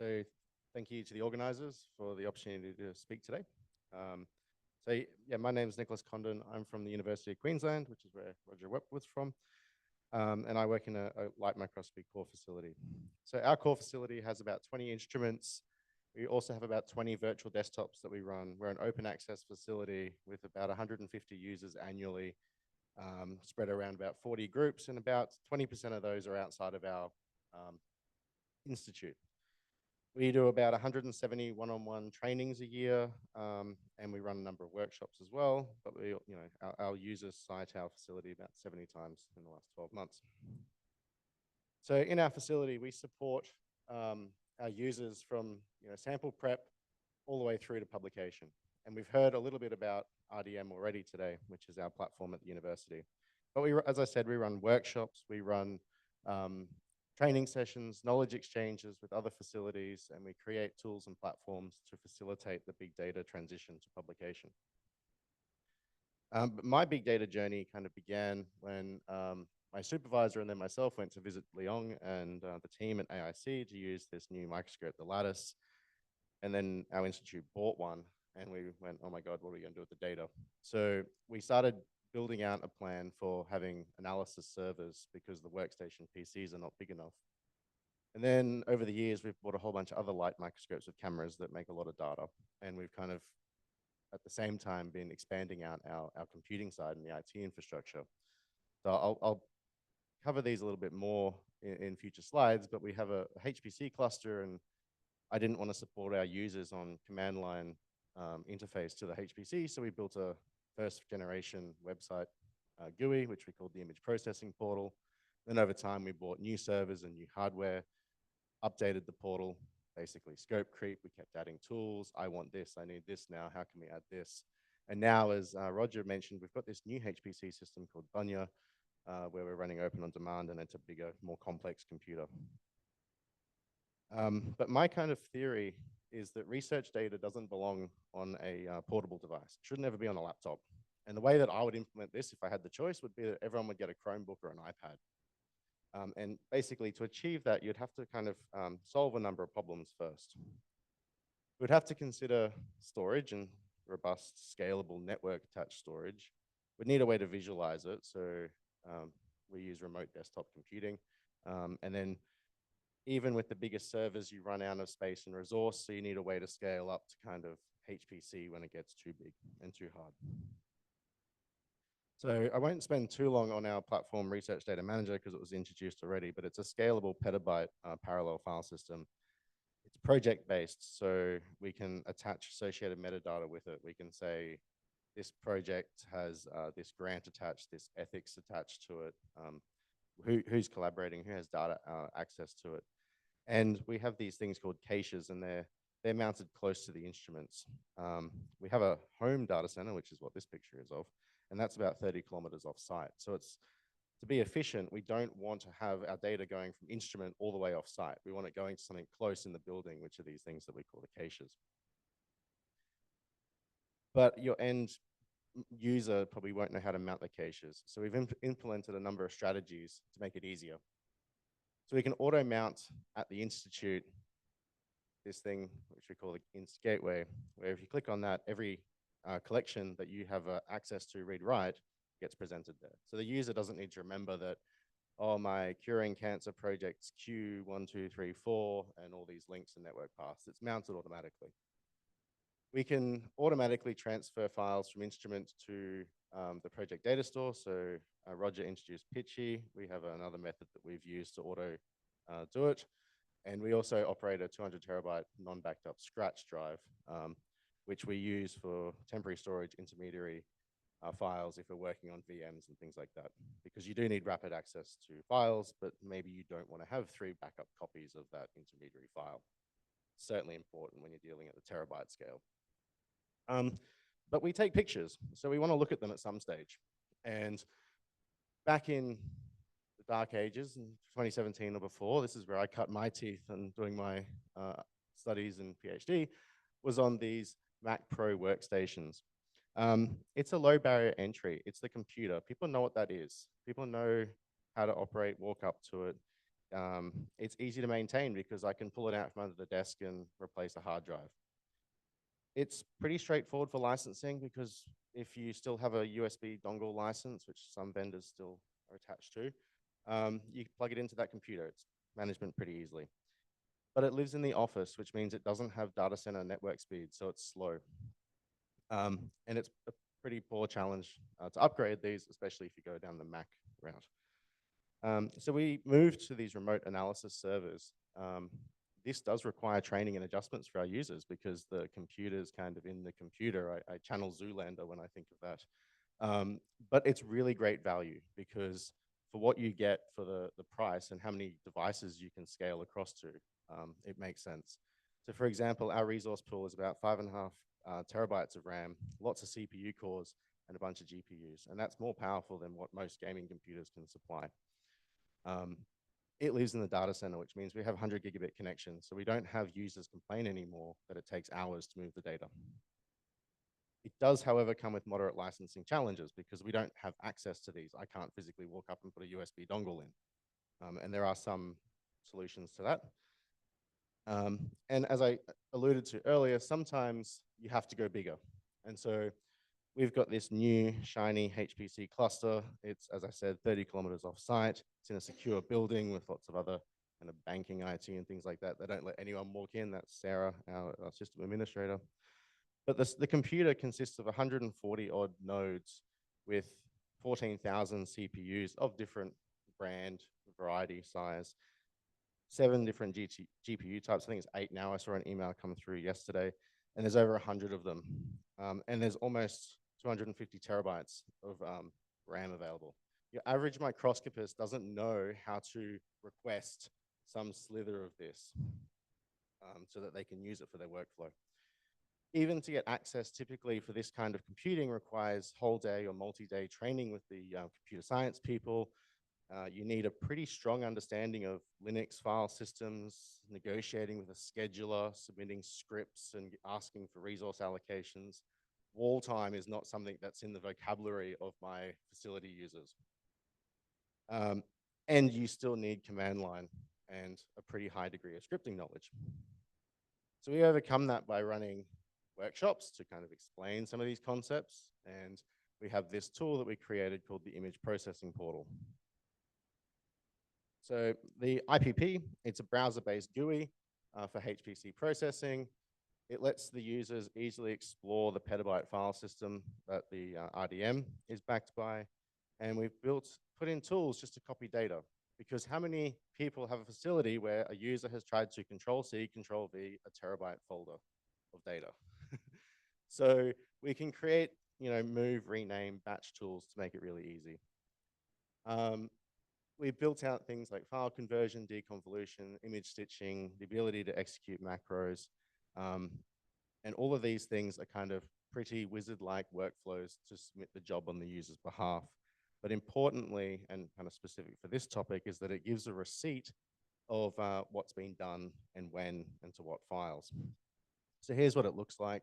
So thank you to the organizers for the opportunity to speak today. So my name is Nicholas Condon. I'm from the University of Queensland, which is where Roger Webb was from. And I work in a light microscopy core facility. So our core facility has about 20 instruments. We also have about 20 virtual desktops that we run. We're an open access facility with about 150 users annually, spread around about 40 groups, and about 20% of those are outside of our institute. We do about 170 one-on-one trainings a year, and we run a number of workshops as well. But our users cite our facility about 70 times in the last 12 months. So in our facility, we support our users from sample prep all the way through to publication. And we've heard a little bit about RDM already today, which is our platform at the university. But as I said, we run workshops, we run training sessions, knowledge exchanges with other facilities, and we create tools and platforms to facilitate the big data transition to publication. But my big data journey kind of began when my supervisor and then myself went to visit Lyon and the team at AIC to use this new microscope, the Lattice. And then our institute bought one, and we went, oh my God, what are we going to do with the data? So we started building out a plan for having analysis servers because the workstation PCs are not big enough. And then over the years, we've bought a whole bunch of other light microscopes with cameras that make a lot of data. And we've kind of, at the same time, been expanding out our computing side and the IT infrastructure. So I'll cover these a little bit more in future slides, but we have a HPC cluster, and I didn't want to support our users on command line interface to the HPC, so we built a first generation website GUI, which we called the image processing portal. Then over time, we bought new servers and new hardware, updated the portal, basically scope creep. We kept adding tools. I want this, I need this now. How can we add this? And now, as Roger mentioned, we've got this new HPC system called Bunya, where we're running open on demand, and it's a bigger, more complex computer. But my kind of theory is that research data doesn't belong on a portable device. It should never be on a laptop. And the way that I would implement this, if I had the choice, would be that everyone would get a Chromebook or an iPad. And basically, to achieve that, you'd have to kind of solve a number of problems first. We'd have to consider storage and robust, scalable, network-attached storage. We'd need a way to visualize it, so we use remote desktop computing. And then even with the biggest servers, you run out of space and resource, so you need a way to scale up to kind of HPC when it gets too big and too hard. So I won't spend too long on our platform Research Data Manager because it was introduced already, but it's a scalable petabyte parallel file system. It's project-based, so we can attach associated metadata with it. We can say, this project has this grant attached, this ethics attached to it, who's collaborating, who has data access to it. And we have these things called caches, and they're mounted close to the instruments. We have a home data center, which is what this picture is of, and that's about 30 kilometers off site. So it's, to be efficient, we don't want to have our data going from instrument all the way off site. We want it going to something close in the building, which are these things that we call the caches. But your end user probably won't know how to mount the caches. So we've implemented a number of strategies to make it easier. So we can auto mount at the institute this thing, which we call the Inst Gateway, where if you click on that, every collection that you have access to read-write gets presented there. So the user doesn't need to remember that, oh, my curing cancer project's Q1234 and all these links and network paths. It's mounted automatically. We can automatically transfer files from instrument to the project data store. So Roger introduced Pitchy. We have another method that we've used to auto do it. And we also operate a 200 terabyte non-backed up Scratch drive, which we use for temporary storage intermediary files if we're working on VMs and things like that. Because you do need rapid access to files, but maybe you don't want to have 3 backup copies of that intermediary file. Certainly important when you're dealing at the terabyte scale. But we take pictures, so we want to look at them at some stage. And back in the dark ages, in 2017 or before, this is where I cut my teeth and doing my studies and PhD, was on these Mac Pro workstations. It's a low barrier entry. It's the computer. People know what that is. People know how to operate, walk up to it. it's easy to maintain because I can pull it out from under the desk and replace a hard drive. It's pretty straightforward for licensing because if you still have a USB dongle license, which some vendors still are attached to, you plug it into that computer. It's management pretty easily. But it lives in the office, which means it doesn't have data center network speed, so it's slow. And it's a pretty poor challenge to upgrade these, especially if you go down the Mac route. So we moved to these remote analysis servers. This does require training and adjustments for our users because the computer's kind of in the computer. I channel Zoolander when I think of that. But it's really great value because for what you get for the price and how many devices you can scale across to, it makes sense. So for example, our resource pool is about 5.5 terabytes of RAM, lots of CPU cores, and a bunch of GPUs. And that's more powerful than what most gaming computers can supply. It lives in the data center, which means we have 100 gigabit connections. So we don't have users complain anymore that it takes hours to move the data. It does, however, come with moderate licensing challenges because we don't have access to these. I can't physically walk up and put a USB dongle in. And there are some solutions to that. And as I alluded to earlier, sometimes you have to go bigger. And so we've got this new shiny HPC cluster. It's, as I said, 30 kilometers off site. It's in a secure building with lots of other kind of banking IT and things like that. They don't let anyone walk in. That's Sarah, our system administrator. But the computer consists of 140 odd nodes with 14,000 CPUs of different brand, variety, size, 7 different GPU types. I think it's 8 now. I saw an email come through yesterday, and there's over 100 of them. And there's almost 250 terabytes of RAM available. Your average microscopist doesn't know how to request some slither of this so that they can use it for their workflow. Even to get access, typically for this kind of computing requires whole day or multi-day training with the computer science people. You need a pretty strong understanding of Linux file systems, negotiating with a scheduler, submitting scripts and asking for resource allocations. Wall time is not something that's in the vocabulary of my facility users. And you still need command line and a pretty high degree of scripting knowledge. So we overcome that by running workshops to kind of explain some of these concepts. And we have this tool that we created called the Image Processing Portal. So the IPP, it's a browser-based GUI for HPC processing. It lets the users easily explore the petabyte file system that the RDM is backed by. And we've put in tools just to copy data, because how many people have a facility where a user has tried to Control-C, Control-V, a terabyte folder of data? So we can create, move, rename, batch tools to make it really easy. We built out things like file conversion, deconvolution, image stitching, the ability to execute macros. And all of these things are kind of pretty wizard-like workflows to submit the job on the user's behalf. But importantly, and kind of specific for this topic, is that it gives a receipt of what's been done and when and to what files. So here's what it looks like.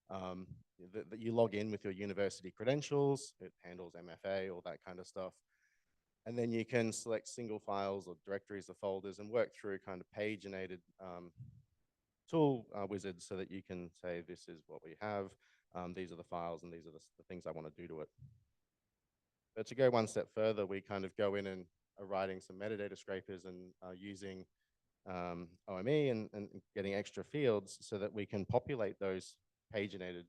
That you log in with your university credentials. It handles MFA, all that kind of stuff. And then you can select single files or directories or folders and work through kind of paginated tool wizards so that you can say, this is what we have, these are the files, and these are the things I want to do to it. But to go one step further, we kind of go in and are writing some metadata scrapers and using OME and getting extra fields so that we can populate those paginated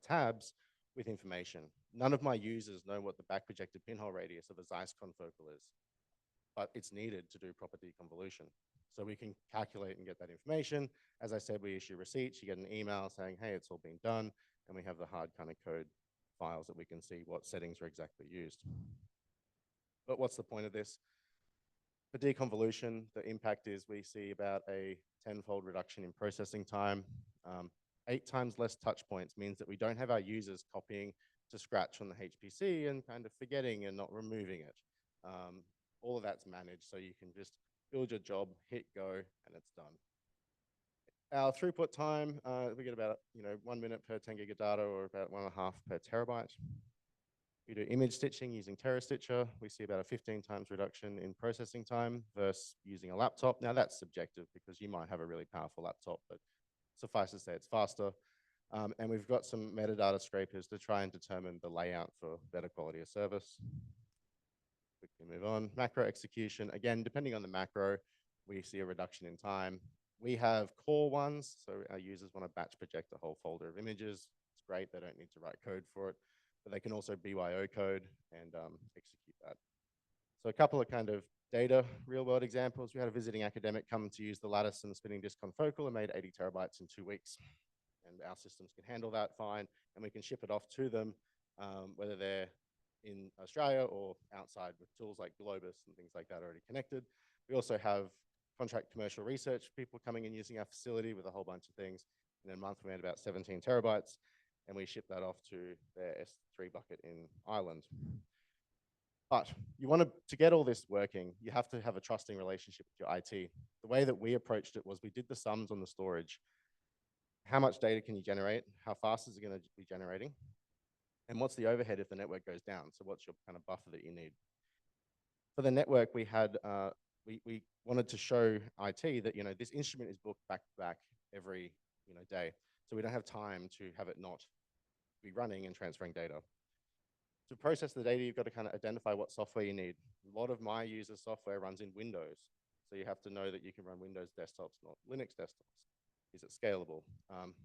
tabs with information. None of my users know what the back projected pinhole radius of a Zeiss confocal is, but it's needed to do proper deconvolution. So we can calculate and get that information. As I said, we issue receipts. You get an email saying, hey, it's all been done. And we have the hard kind of code files that we can see what settings are exactly used. But what's the point of this? For deconvolution, the impact is we see about a 10-fold reduction in processing time. 8 times less touch points means that we don't have our users copying to scratch on the HPC and kind of forgetting and not removing it. All of that's managed, so you can just build your job, hit go, and it's done. Our throughput time, we get about 1 minute per 10 gig of data, or about 1.5 per terabyte. We do image stitching using Terra Stitcher. We see about a 15 times reduction in processing time versus using a laptop. Now that's subjective because you might have a really powerful laptop, but suffice to say it's faster. And we've got some metadata scrapers to try and determine the layout for better quality of service. Quickly move on. Macro execution. Again, depending on the macro, we see a reduction in time. We have core ones, so our users want to batch project a whole folder of images. It's great, they don't need to write code for it, but they can also BYO code and execute that. So a couple of kind of data real world examples. We had a visiting academic come to use the lattice and the spinning disk confocal and made 80 terabytes in 2 weeks. And our systems can handle that fine, and we can ship it off to them, whether they're in Australia or outside with tools like Globus and things like that already connected. We also have contract commercial research people coming and using our facility with a whole bunch of things. In a month, we made about 17 terabytes, and we ship that off to their S3 bucket in Ireland. But you want to get all this working, you have to have a trusting relationship with your IT. The way that we approached it was we did the sums on the storage. How much data can you generate? How fast is it going to be generating? And what's the overhead if the network goes down? So what's your kind of buffer that you need? For the network, we had we wanted to show IT that this instrument is booked back to back every day, so we don't have time to have it not be running and transferring data. To process the data, you've got to kind of identify what software you need. A lot of my user software runs in Windows, so you have to know that you can run Windows desktops, not Linux desktops. Is it scalable?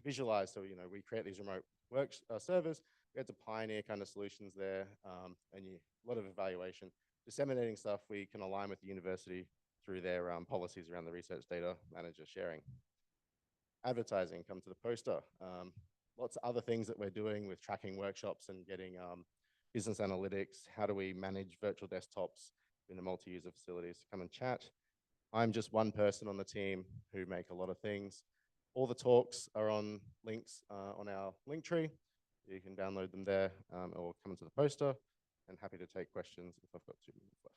Visualize, so we create these remote work servers. We had to pioneer kind of solutions there, and a lot of evaluation. Disseminating stuff we can align with the university through their policies around the research data manager sharing. Advertising, come to the poster. Lots of other things that we're doing with tracking workshops and getting business analytics. How do we manage virtual desktops in the multi-user facilities? Come and chat. I'm just one person on the team who make a lot of things. All the talks are on links on our link tree. You can download them there or come into the poster, and happy to take questions if I've got 2 minutes left.